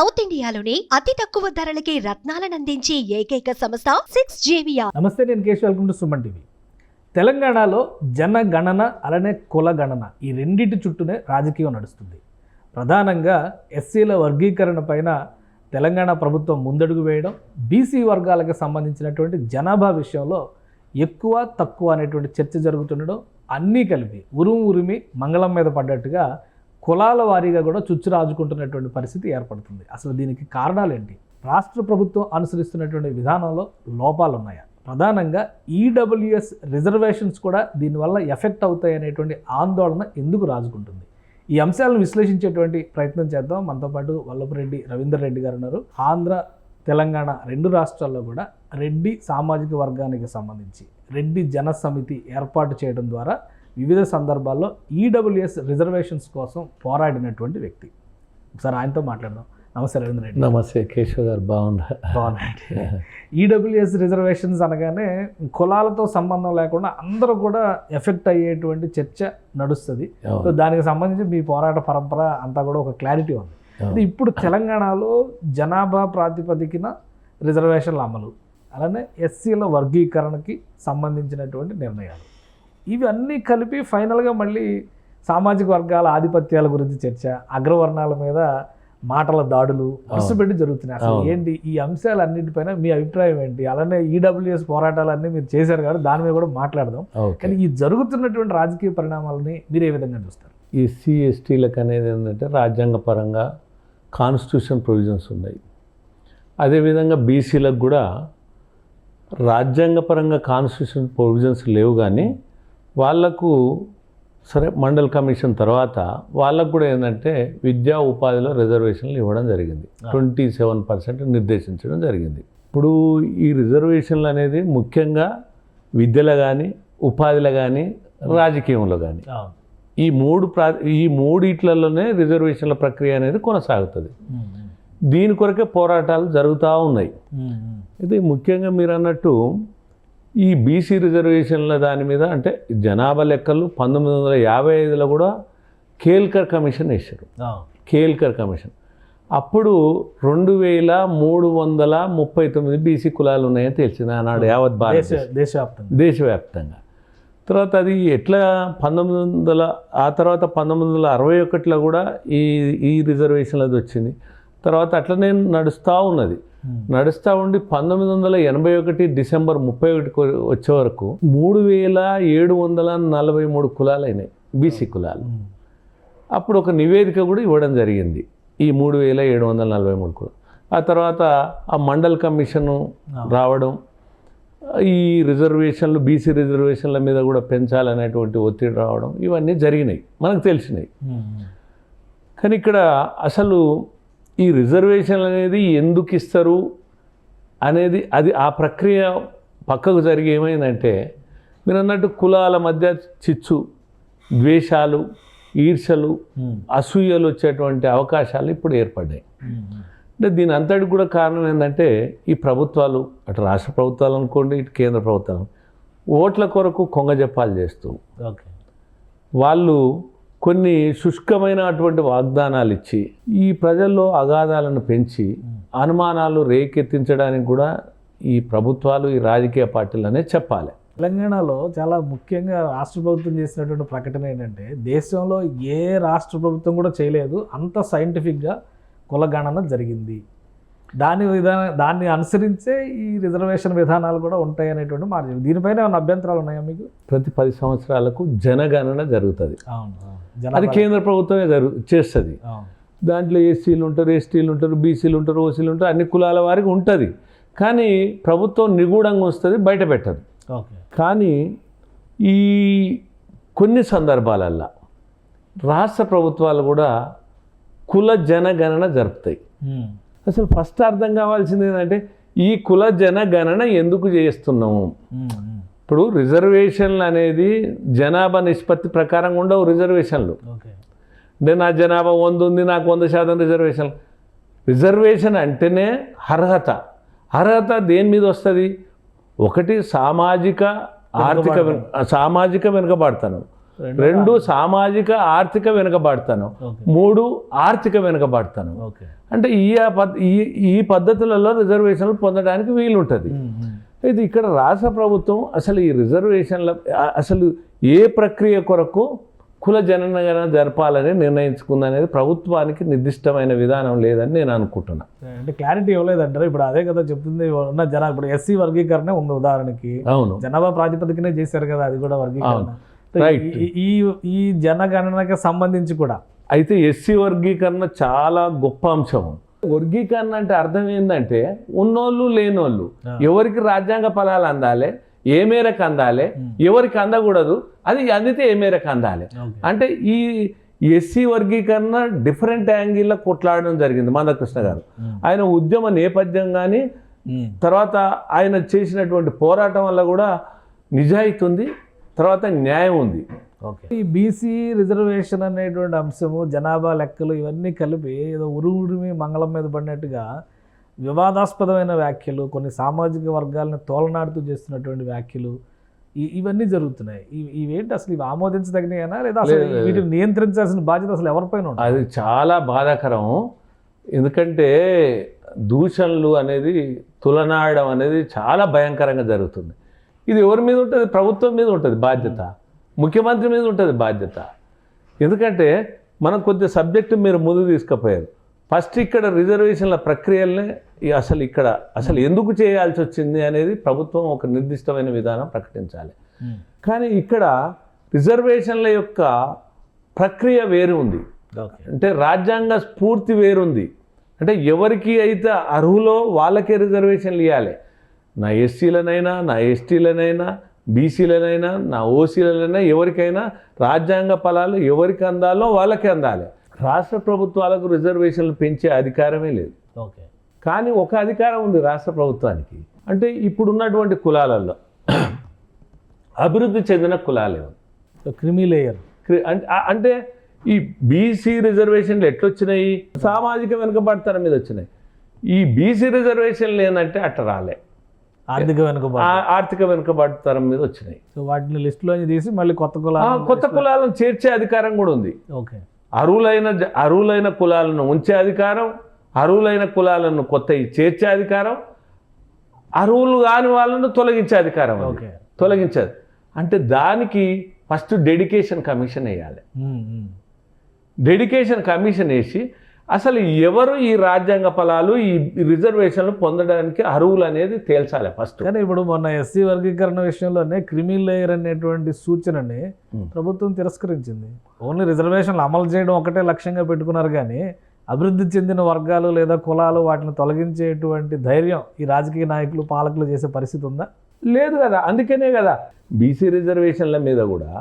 South ఇండియాలోని అతి తక్కువ ధరలకి రత్నాలను అందించే ఏకైక సంస్థ 6JVR. నమస్తే, నేను Keshav. Welcome to Suman TV. తెలంగాణలో జనగణన అలానే కులగణన ఈ రెండింటి చుట్టూనే రాజకీయం నడుస్తుంది. ప్రధానంగా ఎస్సీల వర్గీకరణ పైన తెలంగాణ ప్రభుత్వం ముందడుగు వేయడం, బీసీ వర్గాలకు సంబంధించినటువంటి జనాభా విషయంలో ఎక్కువ తక్కువ అనేటువంటి చర్చ జరుగుతుండడం, అన్నీ కలిపి ఉరిమి మంగళం మీద పడ్డట్టుగా కులాల వారీగా కూడా చుచ్చు రాజుకుంటున్నటువంటి పరిస్థితి ఏర్పడుతుంది. అసలు దీనికి కారణాలు ఏంటి? రాష్ట్ర ప్రభుత్వం అనుసరిస్తున్నటువంటి విధానంలో లోపాలు ఉన్నాయా? ప్రధానంగా ఈడబ్ల్యూఎస్ రిజర్వేషన్స్ కూడా దీనివల్ల ఎఫెక్ట్ అవుతాయి అనేటువంటి ఆందోళన ఎందుకు రాజుకుంటుంది? ఈ అంశాలను విశ్లేషించేటువంటి ప్రయత్నం చేద్దాం. మనతో పాటు వల్లభరెడ్డి రవీందర్ రెడ్డి గారు ఉన్నారు. ఆంధ్ర తెలంగాణ రెండు రాష్ట్రాల్లో కూడా రెడ్డి సామాజిక వర్గానికి సంబంధించి రెడ్డి జన సమితి ఏర్పాటు చేయడం ద్వారా వివిధ సందర్భాల్లో ఈడబ్ల్యూఎస్ రిజర్వేషన్స్ కోసం పోరాడినటువంటి వ్యక్తి. ఒకసారి ఆయనతో మాట్లాడదాం. నమస్తే రవీంద్ర రెడ్డి. నమస్తే కేశవ్ గారు. బాగున్నాయండి. ఈడబ్ల్యూఎస్ రిజర్వేషన్స్ అనగానే కులాలతో సంబంధం లేకుండా అందరూ కూడా ఎఫెక్ట్ అయ్యేటువంటి చర్చ నడుస్తుంది. సో దానికి సంబంధించి మీ పోరాట పరంపర అంతా కూడా ఒక క్లారిటీ ఉంది. అది ఇప్పుడు తెలంగాణలో జనాభా ప్రాతిపదికన రిజర్వేషన్ల అమలు, అలానే ఎస్సీల వర్గీకరణకి సంబంధించినటువంటి నిర్ణయాలు, ఇవన్నీ కలిపి ఫైనల్గా మళ్ళీ సామాజిక వర్గాల ఆధిపత్యాల గురించి చర్చ, అగ్రవర్ణాల మీద మాటల దాడులు వరుస పెట్టి జరుగుతున్నాయి. అసలు ఏంటి ఈ అంశాలన్నింటిపైన మీ అభిప్రాయం ఏంటి? అలానే ఈడబ్ల్యూఎస్ పోరాటాలన్నీ మీరు చేశారు కాబట్టి దాని మీద కూడా మాట్లాడదాం. కానీ ఈ జరుగుతున్నటువంటి రాజకీయ పరిణామాలని మీరు ఏ విధంగా చూస్తారు? ఎస్సీ ఎస్టీలకు అనేది ఏంటంటే రాజ్యాంగపరంగా కాన్స్టిట్యూషన్ ప్రొవిజన్స్ ఉన్నాయి. అదేవిధంగా బీసీలకు కూడా రాజ్యాంగపరంగా కాన్స్టిట్యూషన్ ప్రొవిజన్స్ లేవు, కానీ వాళ్లకు సరే మండల్ కమిషన్ తర్వాత వాళ్ళకు కూడా ఏంటంటే విద్యా ఉపాధిలో రిజర్వేషన్లు ఇవ్వడం జరిగింది. 27% నిర్దేశించడం జరిగింది. ఇప్పుడు ఈ రిజర్వేషన్లు అనేది ముఖ్యంగా విద్యలో కానీ ఉపాధిలో కానీ రాజకీయంలో కానీ ఈ మూడిట్లలోనే రిజర్వేషన్ల ప్రక్రియ అనేది కొనసాగుతుంది. దీని కొరకే పోరాటాలు జరుగుతూ ఉన్నాయి. ఇది ముఖ్యంగా మీరు అన్నట్టు ఈ బీసీ రిజర్వేషన్ల దాని మీద అంటే జనాభా లెక్కలు 1955లో కూడా కేల్కర్ కమిషన్ వేశారు. కేల్కర్ కమిషన్ అప్పుడు 2339 బీసీ కులాలు ఉన్నాయని తెలిసింది ఆనాడు యావత్ దేశవ్యాప్తంగా. తర్వాత అది ఎట్లా ఆ తర్వాత 1961లో కూడా ఈ రిజర్వేషన్లది వచ్చింది. తర్వాత అట్లనే నడుస్తూ ఉన్నది. నడుస్తూ ఉండి 1981 డిసెంబర్ 31 వచ్చే వరకు 3743 కులాలు అయినాయి, బీసీ కులాలు. అప్పుడు ఒక నివేదిక కూడా ఇవ్వడం జరిగింది, ఈ 3743 కులాలు. ఆ తర్వాత ఆ మండల్ కమిషను రావడం, ఈ రిజర్వేషన్లు బీసీ రిజర్వేషన్ల మీద కూడా పెంచాలనేటువంటి ఒత్తిడి రావడం, ఇవన్నీ జరిగినాయి, మనకు తెలిసినాయి. కానీ ఇక్కడ అసలు ఈ రిజర్వేషన్లు అనేది ఎందుకు ఇస్తారు అనేది ఆ ప్రక్రియ పక్కకు జరిగి ఏమైందంటే మీరు అన్నట్టు కులాల మధ్య చిచ్చు, ద్వేషాలు, ఈర్షలు, అసూయలు వచ్చేటువంటి అవకాశాలు ఇప్పుడు ఏర్పడ్డాయి. అంటే దీని అంతటికి కూడా కారణం ఏంటంటే ఈ ప్రభుత్వాలు, అటు రాష్ట్ర ప్రభుత్వాలు అనుకోండి, ఇటు కేంద్ర ప్రభుత్వాలు ఓట్ల కొరకు కొంగజెప్పాలు చేస్తూ వాళ్ళు కొన్ని శుష్కమైన అటువంటి వాగ్దానాలు ఇచ్చి ఈ ప్రజల్లో అగాధాలను పెంచి అనుమానాలు రేకెత్తించడానికి కూడా ఈ ప్రభుత్వాలు, ఈ రాజకీయ పార్టీలనే చెప్పాలి. తెలంగాణలో చాలా ముఖ్యంగా రాష్ట్ర ప్రభుత్వం చేసినటువంటి ప్రకటన ఏంటంటే దేశంలో ఏ రాష్ట్ర ప్రభుత్వం కూడా చేయలేదు అంత సైంటిఫిక్గా కులగణన జరిగింది. దాన్ని అనుసరించే ఈ రిజర్వేషన్ విధానాలు కూడా ఉంటాయి అనేటువంటి మాట. దీనిపైన ఏమైనా అభ్యంతరాలు ఉన్నాయా మీకు? ప్రతి 10 సంవత్సరాలకు జనగణన జరుగుతుంది. అది కేంద్ర ప్రభుత్వమే చేస్తుంది. దాంట్లో ఎస్సీలు ఉంటారు, ఎస్టీలు ఉంటారు, బీసీలు ఉంటారు, ఓసీలు ఉంటారు, అన్ని కులాల వారికి ఉంటుంది. కానీ ప్రభుత్వం నిగూఢంగా వస్తుంది, బయట పెట్టదు. కానీ ఈ కొన్ని సందర్భాలల్లో రాష్ట్ర ప్రభుత్వాలు కూడా కుల జనగణన జరుపుతాయి. అసలు ఫస్ట్ అర్థం కావాల్సింది ఏంటంటే ఈ కుల జనగణన ఎందుకు చేస్తున్నాము? ఇప్పుడు రిజర్వేషన్లు అనేది జనాభా నిష్పత్తి ప్రకారం ఉండవు రిజర్వేషన్లు. అంటే నా జనాభా 100 ఉంది, నాకు 100% రిజర్వేషన్ అంటేనే అర్హత దేని మీద వస్తుంది? ఒకటి సామాజిక వెనుకబాటుతనం, రెండు సామాజిక ఆర్థిక వెనుకబడతాను, ఓకే. మూడు ఆర్థిక వెనుకబడతాను. ఓకే. అంటే ఈ పద్ధతులలో రిజర్వేషన్లు పొందడానికి వీలుంటుంది. అయితే ఇక్కడ రాష్ట్ర ప్రభుత్వం అసలు ఈ రిజర్వేషన్ల అసలు ఏ ప్రక్రియ కొరకు కుల జనగణన జరపాలని నిర్ణయించుకుందనేది ప్రభుత్వానికి నిర్దిష్టమైన విధానం లేదని నేను అనుకుంటున్నా. అంటే క్లారిటీ ఇవ్వలేదంటారు. ఇప్పుడు అదే కదా చెప్తుంది ఉన్న ఇప్పుడు ఎస్సీ వర్గీకరణ ఉంది ఉదాహరణకి, అవును, జనాభా ప్రాతిపదికనే చేశారు కదా, అది కూడా వర్గీకరణ. రైట్. ఈ జనగణనకి సంబంధించి కూడా అయితే ఎస్సీ వర్గీకరణ చాలా గొప్ప అంశం. వర్గీకరణ అంటే అర్థం ఏంటంటే ఉన్నోళ్ళు లేనోళ్ళు ఎవరికి రాజ్యాంగ ఫలాలు అందాలి, ఏ మేరకు అందాలి, ఎవరికి అందకూడదు, అది అందితే ఏ మేరకు అందాలి. అంటే ఈ ఎస్సీ వర్గీకరణ డిఫరెంట్ యాంగిల్లో కొట్లాడడం జరిగింది మందకృష్ణ గారు. ఆయన ఉద్యమ నేపథ్యం కానీ తర్వాత ఆయన చేసినటువంటి పోరాటం వల్ల కూడా నిజాయితీ ఉంది, తర్వాత న్యాయం ఉంది. ఓకే. ఈ బీసీ రిజర్వేషన్ అనేటువంటి అంశము, జనాభా లెక్కలు ఇవన్నీ కలిపి ఏదో ఉరుమి మంగళం మీద పడినట్టుగా వివాదాస్పదమైన వ్యాఖ్యలు, కొన్ని సామాజిక వర్గాలను తోలనాడుతూ చేస్తున్నటువంటి వ్యాఖ్యలు ఇవన్నీ జరుగుతున్నాయి. ఇవేంటి అసలు ఇవి ఆమోదించదగిననా లేదా అసలు వీటిని నియంత్రించాల్సిన బాధ్యత అసలు ఎవరిపైన ఉంటుంది? అది చాలా బాధాకరం. ఎందుకంటే దూషణలు అనేది తులనాడడం అనేది చాలా భయంకరంగా జరుగుతుంది. ఇది ఎవరి మీద ఉంటుంది? ప్రభుత్వం మీద ఉంటుంది బాధ్యత, ముఖ్యమంత్రి మీద ఉంటుంది బాధ్యత. ఎందుకంటే మనం కొద్ది సబ్జెక్టు మీరు ముందు తీసుకుపోయారు. ఫస్ట్ ఇక్కడ రిజర్వేషన్ల ప్రక్రియల్ని అసలు ఎందుకు చేయాల్సి వచ్చింది అనేది ప్రభుత్వం ఒక నిర్దిష్టమైన విధానం ప్రకటించాలి. కానీ ఇక్కడ రిజర్వేషన్ల యొక్క ప్రక్రియ వేరు ఉంది. అంటే రాజ్యాంగ స్ఫూర్తి వేరుంది. అంటే ఎవరికి అయితే అర్హులో వాళ్ళకే రిజర్వేషన్లు ఇవ్వాలి. నా ఎస్సీలనైనా, నా ఎస్టీలనైనా, బీసీలనైనా, నా ఓసీలనైనా, ఎవరికైనా రాజ్యాంగ ఫలాలు ఎవరికి అందాలో వాళ్ళకే అందాలి. రాష్ట్ర ప్రభుత్వాలకు రిజర్వేషన్లు పెంచే అధికారమే లేదు. ఓకే. కానీ ఒక అధికారం ఉంది రాష్ట్ర ప్రభుత్వానికి. అంటే ఇప్పుడున్నటువంటి కులాలలో అభివృద్ధి చెందిన కులాలే క్రిమీ లేయర్. అంటే ఈ బీసీ రిజర్వేషన్లు ఎట్లొచ్చినాయి? సామాజిక వెనుకబడతనం మీద వచ్చినాయి. ఈ బీసీ రిజర్వేషన్లు ఏంటంటే అట్లా రాలే, ఆర్థిక వెనుకబడతనం మీద వచ్చినాయి. సో వాటిని లిస్టులో తీసి మళ్ళీ కొత్త కులాలను చేర్చే అధికారం కూడా ఉంది. ఓకే. అర్హులైన కులాలను ఉంచే అధికారం, అర్హులైన కులాలను కొత్త చేర్చే అధికారం, అర్హులు కాని వాళ్ళను తొలగించే అధికారం. తొలగించేది అంటే దానికి ఫస్ట్ డెడికేషన్ కమిషన్ వేయాలి. డెడికేషన్ కమిషన్ వేసి అసలు ఎవరు ఈ రాజ్యాంగ ఫలాలు, ఈ రిజర్వేషన్లు పొందడానికి అర్హులు అనేది తేల్చాలి ఫస్ట్. కానీ ఇప్పుడు మొన్న ఎస్సీ వర్గీకరణ విషయంలోనే క్రిమీ లేయర్ అనేటువంటి సూచనని ప్రభుత్వం తిరస్కరించింది. ఓన్లీ రిజర్వేషన్లు అమలు చేయడం ఒకటే లక్ష్యంగా పెట్టుకున్నారు, కానీ అభివృద్ధి చెందిన వర్గాలు లేదా కులాలు వాటిని తొలగించేటువంటి ధైర్యం ఈ రాజకీయ నాయకులు, పాలకులు చేసే పరిస్థితి ఉందా? లేదు కదా. అందుకనే కదా బీసీ రిజర్వేషన్ల మీద కూడా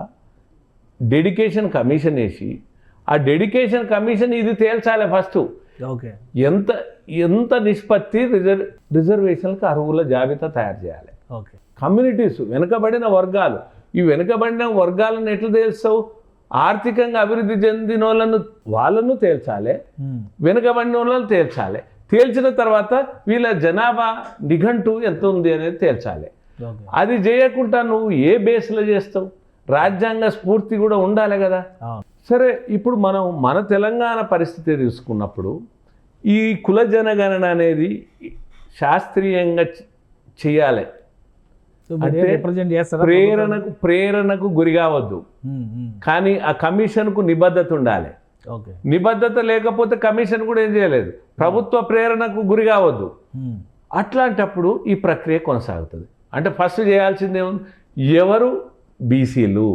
డెడికేషన్ కమిషన్ వేసి ఆ డెడికేషన్ కమిషన్ ఇది తేల్చాలి ఫస్ట్. ఓకే. ఎంత నిష్పత్తి రిజర్వేషన్లకు అర్హుల జాబితా తయారు చేయాలి. ఓకే. కమ్యూనిటీస్, వెనుకబడిన వర్గాలు, ఈ వెనుకబడిన వర్గాలను ఎట్లా తేల్స్తావు? ఆర్థికంగా అభివృద్ధి చెందిన వాళ్ళను తేల్చాలి, వెనుకబడిన వాళ్ళని తేల్చాలి. తేల్చిన తర్వాత వీళ్ళ జనాభా నిఘంటు ఎంత ఉంది అనేది తేల్చాలి. అది చేయకుండా నువ్వు ఏ బేస్లో చేస్తావు? రాజ్యాంగ స్ఫూర్తి కూడా ఉండాలి కదా. సరే, ఇప్పుడు మనం మన తెలంగాణ పరిస్థితి తీసుకున్నప్పుడు ఈ కుల జనగణన అనేది శాస్త్రీయంగా చేయాలి. అంటే ప్రేరణకు గురి కావద్దు, కానీ ఆ కమిషన్కు నిబద్ధత ఉండాలి. నిబద్ధత లేకపోతే కమిషన్ కూడా ఏం చేయలేదు. ప్రభుత్వ ప్రేరణకు గురి కావద్దు. అట్లాంటప్పుడు ఈ ప్రక్రియ కొనసాగుతుంది. అంటే ఫస్ట్ చేయాల్సిందే ఎవరు బీసీలు.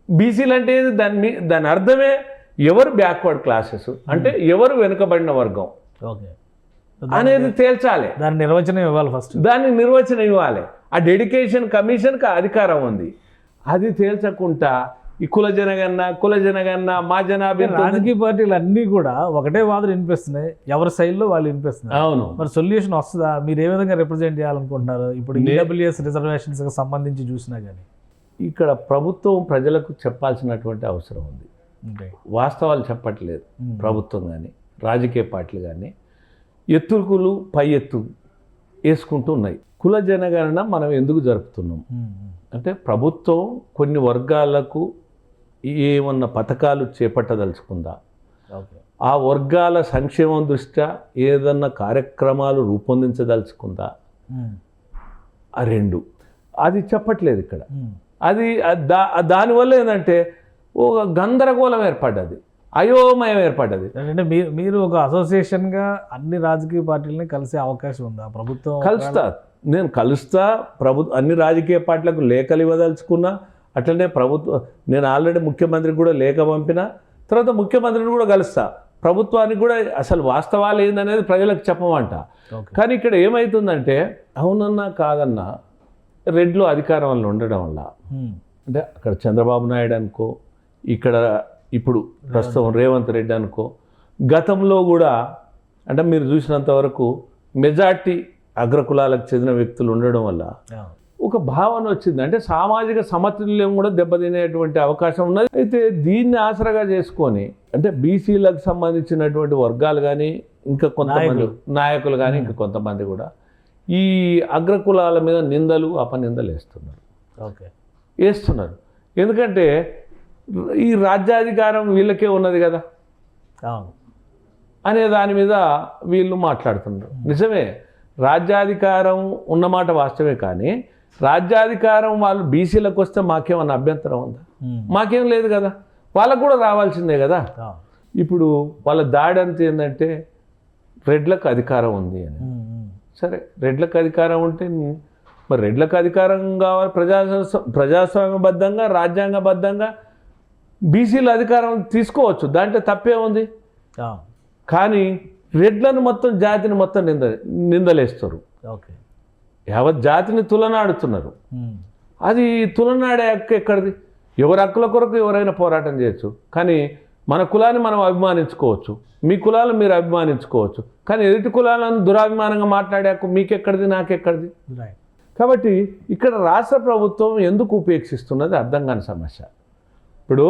బీసీలు అంటే దాని అర్థమే ఎవరు బ్యాక్వర్డ్ క్లాసెస్, అంటే ఎవరు వెనుకబడిన వర్గం అనేది తేల్చాలి. దాని నిర్వచనం ఇవ్వాలి. ఫస్ట్ దానికి నిర్వచనం ఇవ్వాలి. ఆ డెడికేషన్ కమిషన్కి అధికారం ఉంది. అది తేల్చకుండా ఈ కుల జనగణన మా జనాభా. రాజకీయ పార్టీలు అన్నీ కూడా ఒకటే వాదన వినిపిస్తున్నాయి, ఎవరి శైలిలో వాళ్ళు వినిపిస్తున్నారు. అవును. మరి సొల్యూషన్ వస్తుందా? మీరు ఏ విధంగా రిప్రజెంట్ చేయాలనుకుంటున్నారు? ఇప్పుడు ఈడబ్ల్యూఎస్ రిజర్వేషన్స్కి సంబంధించి చూసినా కానీ ఇక్కడ ప్రభుత్వం ప్రజలకు చెప్పాల్సినటువంటి అవసరం ఉంది. వాస్తవాలు చెప్పట్లేదు ప్రభుత్వం కానీ రాజకీయ పార్టీలు కానీ. ఎత్తుకులు పై ఎత్తు వేసుకుంటూ ఉన్నాయి. కుల జనగణన మనం ఎందుకు జరుపుతున్నాం అంటే ప్రభుత్వం కొన్ని వర్గాలకు ఏమన్నా పథకాలు చేపట్టదలుచుకుందా, ఓకే, ఆ వర్గాల సంక్షేమం దృష్ట్యా ఏదన్నా కార్యక్రమాలు రూపొందించదలుచుకుందా, ఆ రెండు అది చెప్పట్లేదు ఇక్కడ. అది దానివల్ల ఏంటంటే ఒక గందరగోళం ఏర్పడ్డది, అయోమయం ఏర్పడ్డది. అంటే మీరు ఒక అసోసియేషన్గా అన్ని రాజకీయ పార్టీలని కలిసే అవకాశం ఉందా ప్రభుత్వం? నేను కలుస్తా. అన్ని రాజకీయ పార్టీలకు లేఖలు ఇవ్వదలుచుకున్నా. అట్లనే నేను ఆల్రెడీ ముఖ్యమంత్రికి కూడా లేఖ పంపిన, తర్వాత ముఖ్యమంత్రిని కూడా కలుస్తా. ప్రభుత్వానికి కూడా అసలు వాస్తవాలు ఏందనేది ప్రజలకు చెప్పమంట. కానీ ఇక్కడ ఏమవుతుందంటే అవునన్నా కాదన్నా రెడ్లు అధికారంలో ఉండడం వల్ల, అంటే అక్కడ చంద్రబాబు నాయుడు అనుకో, ఇక్కడ ఇప్పుడు ప్రస్తుతం రేవంత్ రెడ్డి అనుకో, గతంలో కూడా అంటే మీరు చూసినంత వరకు మెజార్టీ అగ్రకులాలకు చెందిన వ్యక్తులు ఉండడం వల్ల ఒక భావన వచ్చింది. అంటే సామాజిక సమతుల్యం కూడా దెబ్బతినేటువంటి అవకాశం ఉన్నది. అయితే దీన్ని ఆసరాగా చేసుకొని అంటే బీసీలకు సంబంధించినటువంటి వర్గాలు కానీ ఇంకా కొంతమంది నాయకులు కానీ ఇంకా కొంతమంది కూడా ఈ అగ్రకులాల మీద నిందలు అపనిందలు వేస్తున్నారు. ఎందుకంటే ఈ రాజ్యాధికారం వీళ్ళకే ఉన్నది కదా అనే దాని మీద వీళ్ళు మాట్లాడుతున్నారు. నిజమే, రాజ్యాధికారం ఉన్నమాట వాస్తవే. కానీ రాజ్యాధికారం వాళ్ళు బీసీలకు వస్తే మాకేమన్నా అభ్యంతరం ఉందా? మాకేం లేదు కదా, వాళ్ళకు కూడా రావాల్సిందే కదా. ఇప్పుడు వాళ్ళ దాడి అంతా ఏంటంటే రెడ్లకు అధికారం ఉంది అని. సరే, రెడ్లకు అధికారం ఉంటే మరి రెడ్లకు అధికారం కావాలి, ప్రజాస్వామ్యబద్ధంగా రాజ్యాంగబద్ధంగా బీసీల అధికారం తీసుకోవచ్చు, దాంట్లో తప్పే ఉంది. కానీ రెడ్లను మొత్తం జాతిని మొత్తం నిందలేస్తారు. ఓకే, యావత్ జాతిని తులనాడుతున్నారు. అది తులనాడే హక్కు ఎక్కడిది? ఎవరి హక్కుల కొరకు ఎవరైనా పోరాటం చేయొచ్చు, కానీ మన కులాన్ని మనం అభిమానించుకోవచ్చు, మీ కులాలను మీరు అభిమానించుకోవచ్చు, కానీ ఎదుటి కులాలను దురాభిమానంగా మాట్లాడే హక్కు మీకెక్కడిది, నాకెక్కడిది? కాబట్టి ఇక్కడ రాష్ట్ర ప్రభుత్వం ఎందుకు ఉపేక్షిస్తున్నది అర్థం కాని సమస్య. ఇప్పుడు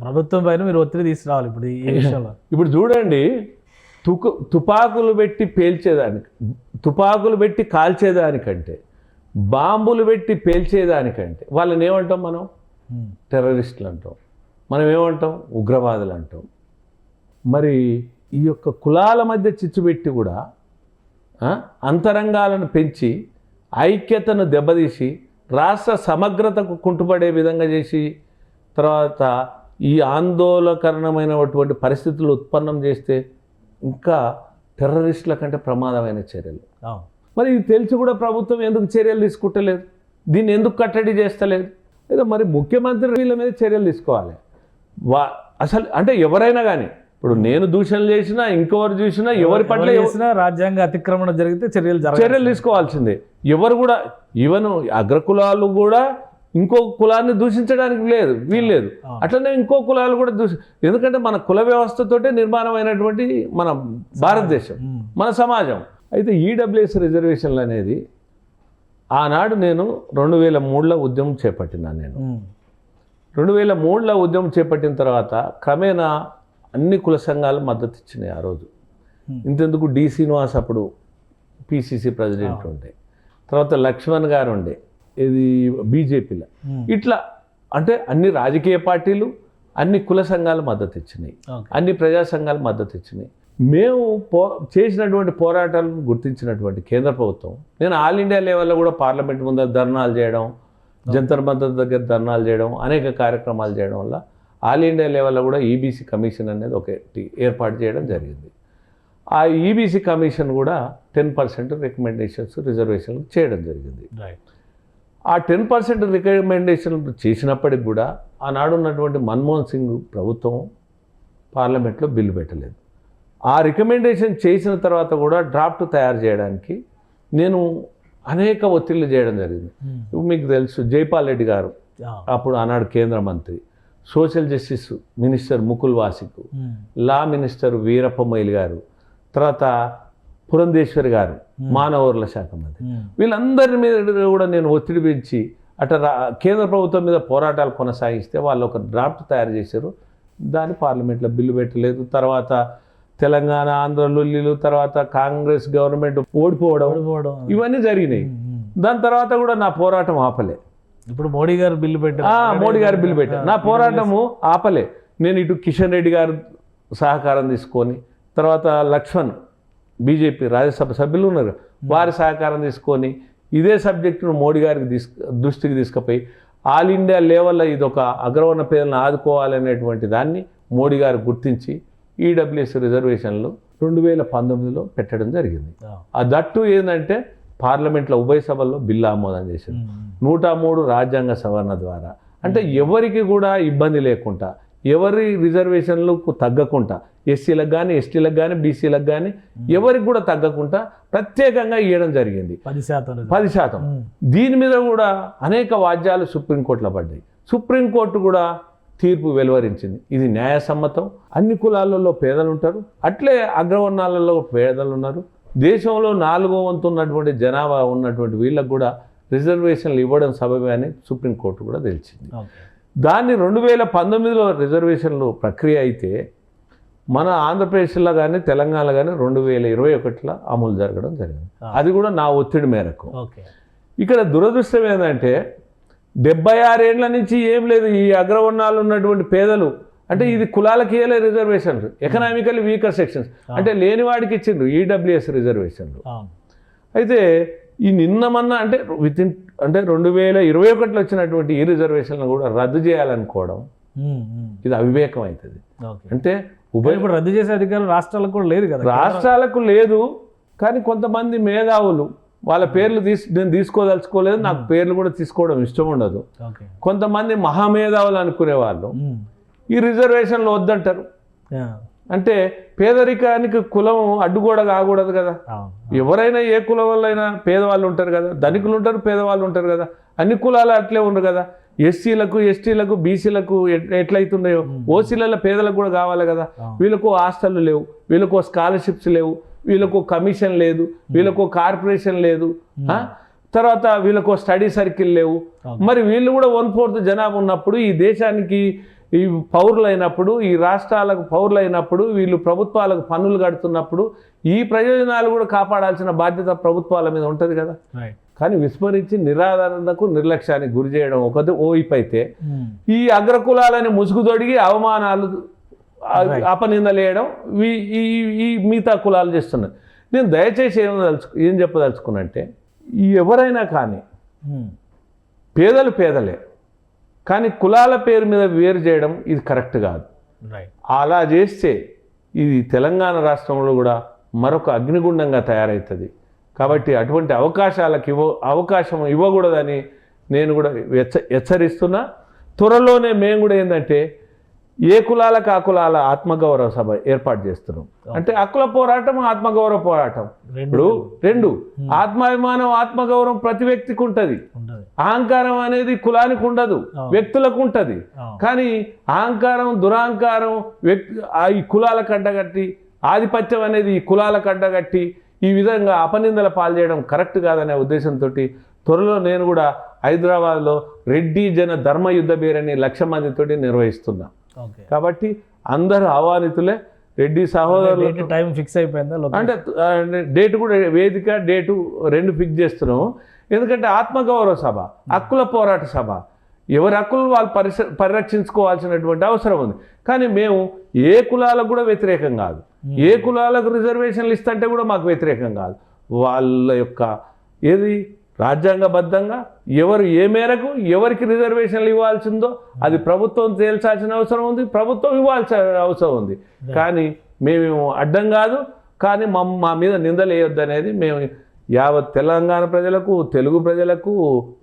ప్రభుత్వం పైన మీరు ఒత్తిడి తీసుకురావాలి. ఇప్పుడు ఈ విషయంలో ఇప్పుడు చూడండి, తుపాకులు పెట్టి కాల్చేదానికంటే బాంబులు పెట్టి పేల్చేదానికంటే వాళ్ళని ఏమంటాం మనం? టెర్రరిస్టులు అంటాం. మనం ఏమంటాం? ఉగ్రవాదులు అంటాం. మరి ఈ యొక్క కులాల మధ్య చిచ్చుపెట్టి కూడా అంతరంగాలను పెంచి ఐక్యతను దెబ్బతీసి రాష్ట్ర సమగ్రతకు కుంటుపడే విధంగా చేసి తర్వాత ఈ ఆందోళనకరణమైనటువంటి పరిస్థితులు ఉత్పన్నం చేస్తే ఇంకా టెర్రరిస్టుల కంటే ప్రమాదమైన చర్యలు. మరి ఇది తెలిసి కూడా ప్రభుత్వం ఎందుకు చర్యలు తీసుకుంటలేదు? దీన్ని ఎందుకు కట్టడి చేస్తలేదు? లేదా మరి ముఖ్యమంత్రి వీళ్ళ మీద చర్యలు తీసుకోవాలి. అసలు అంటే ఎవరైనా కానీ ఇప్పుడు నేను దూషణలు చేసినా ఇంకెవరు చూసినా ఎవరి పట్ల చేసినా రాజ్యాంగ అతిక్రమణ జరిగితే చర్యలు తీసుకోవాల్సిందే. ఎవరు కూడా ఈవెన్ అగ్రకులాలు కూడా ఇంకో కులాన్ని దూషించడానికి వీల్లేదు. అట్లనే ఇంకో కులాలు కూడా ఎందుకంటే మన కుల వ్యవస్థతోటే నిర్మాణమైనటువంటి మన భారతదేశం, మన సమాజం. అయితే ఈడబ్ల్యూఎస్ రిజర్వేషన్లు అనేది ఆనాడు నేను 2003లో ఉద్యమం చేపట్టినాను. నేను 2003లో ఉద్యమం చేపట్టిన తర్వాత క్రమేణా అన్ని కుల సంఘాలు మద్దతు ఇచ్చినాయి. ఆ రోజు ఇంతెందుకు డి శ్రీనివాస్ అప్పుడు పిసిసి ప్రెసిడెంట్ ఉండే, తర్వాత లక్ష్మణ్ గారు ఉండే, ఇది బీజేపీలో. ఇట్లా అంటే అన్ని రాజకీయ పార్టీలు అన్ని కుల సంఘాలు మద్దతు ఇచ్చినాయి, అన్ని ప్రజా సంఘాలు మద్దతు ఇచ్చినాయి. మేము చేసినటువంటి పోరాటాలను గుర్తించినటువంటి కేంద్ర ప్రభుత్వం, నేను ఆల్ ఇండియా లెవెల్లో కూడా పార్లమెంట్ ముందర ధర్నాలు చేయడం, జంతర్ మంతర్ దగ్గర ధర్నాలు చేయడం, అనేక కార్యక్రమాలు చేయడం వల్ల ఆల్ ఇండియా లెవెల్లో కూడా ఈబీసీ కమిషన్ అనేది ఒకటి ఏర్పాటు చేయడం జరిగింది. ఆ ఈబీసీ కమిషన్ కూడా 10% రికమెండేషన్స్ రిజర్వేషన్లు చేయడం జరిగింది. ఆ 10% రికమెండేషన్ చేసినప్పటికి కూడా ఆనాడు ఉన్నటువంటి మన్మోహన్ సింగ్ ప్రభుత్వం పార్లమెంట్లో బిల్లు పెట్టలేదు. ఆ రికమెండేషన్ చేసిన తర్వాత కూడా డ్రాఫ్ట్ తయారు చేయడానికి నేను అనేక ఒత్తిళ్లు చేయడం జరిగింది. మీకు తెలుసు జైపాల్ రెడ్డి గారు అప్పుడు ఆనాడు కేంద్ర మంత్రి, social justice minister Mukul Wasnik, law minister Veerappa Moily గారు, తర్వాత పురంధేశ్వరి గారు మానవ వనరుల శాఖ మంత్రి, వీళ్ళందరి మీద కూడా నేను ఒత్తిడి పెంచి కేంద్ర ప్రభుత్వం మీద పోరాటాలు కొనసాగిస్తే వాళ్ళు ఒక డ్రాఫ్ట్ తయారు చేశారు. దాన్ని పార్లమెంట్లో బిల్లు పెట్టలేదు. తర్వాత తెలంగాణ ఆంధ్ర లొల్లీలు, తర్వాత కాంగ్రెస్ గవర్నమెంట్ ఓడిపోవడం, ఇవన్నీ జరిగినాయి. దాని తర్వాత కూడా నా పోరాటం ఆపలే. ఇప్పుడు మోడీ గారు బిల్లు పెట్టారు, మోడీ గారు బిల్లు పెట్టారు, నా పోరాటము ఆపలే. నేను ఇటు కిషన్ రెడ్డి గారు సహకారం తీసుకొని, తర్వాత లక్ష్మణ్ బీజేపీ రాజ్యసభ సభ్యులు ఉన్నారు, వారి సహకారం తీసుకొని ఇదే సబ్జెక్టును మోడీ గారికి దృష్టికి తీసుకుపోయి ఆల్ ఇండియా లెవెల్లో ఇది ఒక అగ్రవర్ణ పేదలను ఆదుకోవాలనేటువంటి దాన్ని మోడీ గారు గుర్తించి ఈడబ్ల్యూఎస్ రిజర్వేషన్లు 2019లో పెట్టడం జరిగింది. ఆ దట్టు ఏంటంటే పార్లమెంట్లో ఉభయ సభల్లో బిల్లు ఆమోదం చేసింది 103 రాజ్యాంగ సవరణ ద్వారా. అంటే ఎవరికి కూడా ఇబ్బంది లేకుండా, ఎవరి రిజర్వేషన్లకు తగ్గకుండా, ఎస్సీలకు కానీ ఎస్టీలకు కానీ బీసీలకు కానీ ఎవరికి కూడా తగ్గకుండా ప్రత్యేకంగా ఇవ్వడం జరిగింది 10%. దీని మీద కూడా అనేక వాద్యాలు సుప్రీంకోర్టులో పడ్డాయి. సుప్రీంకోర్టు కూడా తీర్పు వెలువరించింది, ఇది న్యాయసమ్మతం. అన్ని కులాలలో పేదలు ఉంటారు, అట్లే అగ్రవర్ణాలలో పేదలు ఉన్నారు. దేశంలో 4వ వంతు ఉన్నటువంటి జనాభా ఉన్నటువంటి వీళ్ళకు కూడా రిజర్వేషన్లు ఇవ్వడం సబబే అని సుప్రీంకోర్టు కూడా తెలిసింది. దాన్ని 2019లో రిజర్వేషన్లు ప్రక్రియ అయితే మన ఆంధ్రప్రదేశ్లో కానీ తెలంగాణలో కానీ 2021లో అమలు జరగడం జరిగింది. అది కూడా నా ఒత్తిడి మేరకు. ఇక్కడ దురదృష్టం ఏంటంటే 76 ఏళ్ల నుంచి ఏం లేదు. ఈ అగ్రవర్ణాలు ఉన్నటువంటి పేదలు అంటే ఇది కులాలకి ఇవ్వలే రిజర్వేషన్లు, ఎకనామికల్లీ వీకర్ సెక్షన్స్ అంటే లేనివాడికి ఇచ్చిండ్రు ఈడబ్ల్యూఎస్ రిజర్వేషన్లు. అయితే ఈ నిన్నమన్నా అంటే అంటే 2021లో వచ్చినటువంటి ఈ రిజర్వేషన్లు కూడా రద్దు చేయాలనుకోవడం ఇది అవివేకం అవుతుంది. అంటే ఇప్పుడు రద్దు చేసే అధికారం రాష్ట్రాలకు కూడా లేదు కదా. రాష్ట్రాలకు లేదు, కానీ కొంతమంది మేధావులు వాళ్ళ పేర్లు నేను తీసుకోదలుచుకోలేదు, నాకు పేర్లు కూడా తీసుకోవడం ఇష్టం ఉండదు. కొంతమంది మహామేధావులు అనుకునే వాళ్ళు ఈ రిజర్వేషన్లు వద్దంటారు. అంటే పేదరికానికి కులం అడ్డుగోడ కాకూడదు కదా. ఎవరైనా ఏ కులం వల్లైనా పేదవాళ్ళు ఉంటారు కదా, ధనికులు ఉంటారు, పేదవాళ్ళు ఉంటారు కదా. అన్ని కులాలు అట్లే ఉండరు కదా. ఎస్సీలకు ఎస్టీలకు బీసీలకు ఎట్లయితున్నాయో ఓసీలలో పేదలకు కూడా కావాలి కదా. వీళ్ళకు హాస్టళ్ళు లేవు, వీళ్ళకు స్కాలర్షిప్స్ లేవు, వీళ్ళకు కమిషన్ లేదు, వీళ్ళకు కార్పొరేషన్ లేదు, తర్వాత వీళ్ళకు స్టడీ సర్కిల్ లేవు. మరి వీళ్ళు కూడా 1/4 జనాభా ఉన్నప్పుడు, ఈ దేశానికి ఈ పౌరులైనప్పుడు, ఈ రాష్ట్రాలకు పౌరులైనప్పుడు, వీళ్ళు ప్రభుత్వాలకు పన్నులు కడుతున్నప్పుడు ఈ ప్రయోజనాలు కూడా కాపాడాల్సిన బాధ్యత ప్రభుత్వాల మీద ఉంటుంది కదా. కానీ విస్మరించి నిరాదరణకు నిర్లక్ష్యానికి గురి చేయడం ఓవైపు అయితే, ఈ అగ్రకులాలని ముసుగుదొడిగి అవమానాలు అపనిందలేయడం ఈ మిగతా కులాలు చేస్తున్నారు. నేను దయచేసి ఏం చెప్పదలుచుకున్నంటే, ఎవరైనా కానీ పేదలే, కానీ కులాల పేరు మీద వేరు చేయడం ఇది కరెక్ట్ కాదు. అలా చేస్తే ఇది తెలంగాణ రాష్ట్రంలో కూడా మరొక అగ్నిగుండంగా తయారవుతుంది. కాబట్టి అటువంటి అవకాశం ఇవ్వకూడదని నేను కూడా హెచ్చరిస్తున్నా. త్వరలోనే మేము కూడా ఏంటంటే ఏ కులాలకు ఆ కులాల ఆత్మగౌరవ సభ ఏర్పాటు చేస్తున్నాం. అంటే హక్కుల పోరాటం, ఆత్మగౌరవ పోరాటం రెండు. ఆత్మాభిమానం, ఆత్మగౌరవం ప్రతి వ్యక్తికి ఉంటుంది. అహంకారం అనేది కులానికి ఉండదు, వ్యక్తులకు ఉంటుంది. కానీ అహంకారం, దురహంకారం ఈ కులాలకు అడ్డగట్టి, ఆధిపత్యం అనేది ఈ కులాలకు అడ్డగట్టి ఈ విధంగా అపనిందల పాల్చేయడం కరెక్ట్ కాదనే ఉద్దేశంతో త్వరలో నేను కూడా హైదరాబాద్లో రెడ్డి జన ధర్మ యుద్ధ బేరని 1,00,000 మందితోటి నిర్వహిస్తున్నా. కాబట్టి అందరూ ఆహ్వానితులే. రెడ్డి సహోదరులు టైం ఫిక్స్ అయిపోయిందా? అంటే డేట్ కూడా వేదిక డేటు 2 ఫిక్స్ చేస్తున్నాము. ఎందుకంటే ఆత్మగౌరవ సభ, హక్కుల పోరాట సభ, ఎవరి హక్కులు వాళ్ళు పరిరక్షించుకోవాల్సినటువంటి అవసరం ఉంది. కానీ మేము ఏ కులాలకు కూడా వ్యతిరేకం కాదు, ఏ కులాలకు రిజర్వేషన్లు ఇస్తుంటే కూడా మాకు వ్యతిరేకం కాదు. వాళ్ళ యొక్క ఏది రాజ్యాంగబద్ధంగా ఎవరు ఏ మేరకు ఎవరికి రిజర్వేషన్లు ఇవ్వాల్సిందో అది ప్రభుత్వం తేల్చాల్సిన అవసరం ఉంది, ప్రభుత్వం ఇవ్వాల్సిన అవసరం ఉంది. కానీ మేము అడ్డం కాదు, కానీ మా మీద నిందలు వేయొద్దు అనేది మేము యావత్ తెలంగాణ ప్రజలకు, తెలుగు ప్రజలకు,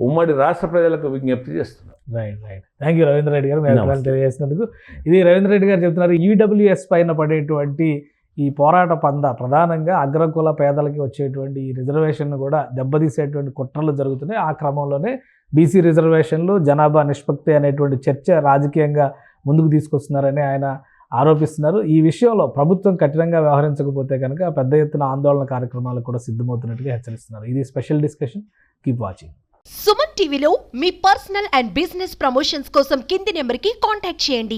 ఉమ్మడి రాష్ట్ర ప్రజలకు విజ్ఞప్తి చేస్తున్నాం. Right. Thank you Ravindra Reddy గారు, మీ అభిప్రాయాలు తెలియజేసినందుకు. ఇది రవీంద్ర రెడ్డి గారు చెప్తున్నారు, ఈడబ్ల్యూఎస్ పైన పడేటువంటి ఈ పోరాట పంద ప్రధానంగా అగ్రకుల పేదలకి వచ్చేటువంటి ఈ రిజర్వేషన్ కూడా దెబ్బతీసేటువంటి కుట్రలు జరుగుతున్నాయి. ఆ క్రమంలోనే బీసీ రిజర్వేషన్లు, జనాభా నిష్పత్తి అనేటువంటి చర్చ రాజకీయంగా ముందుకు తీసుకొస్తున్నారని ఆయన ఆరోపిస్తున్నారు. ఈ విషయంలో ప్రభుత్వం కఠినంగా వ్యవహరించకపోతే కనుక పెద్ద ఎత్తున ఆందోళన కార్యక్రమాలు కూడా సిద్ధమవుతున్నట్టుగా హెచ్చరిస్తున్నారు. ఇది special discussion. Keep watching. Suman టీవీలో మీ పర్సనల్ అండ్ బిజినెస్ ప్రమోషన్స్ కోసం కింది నెంబర్కి కాంటాక్ట్ చేయండి.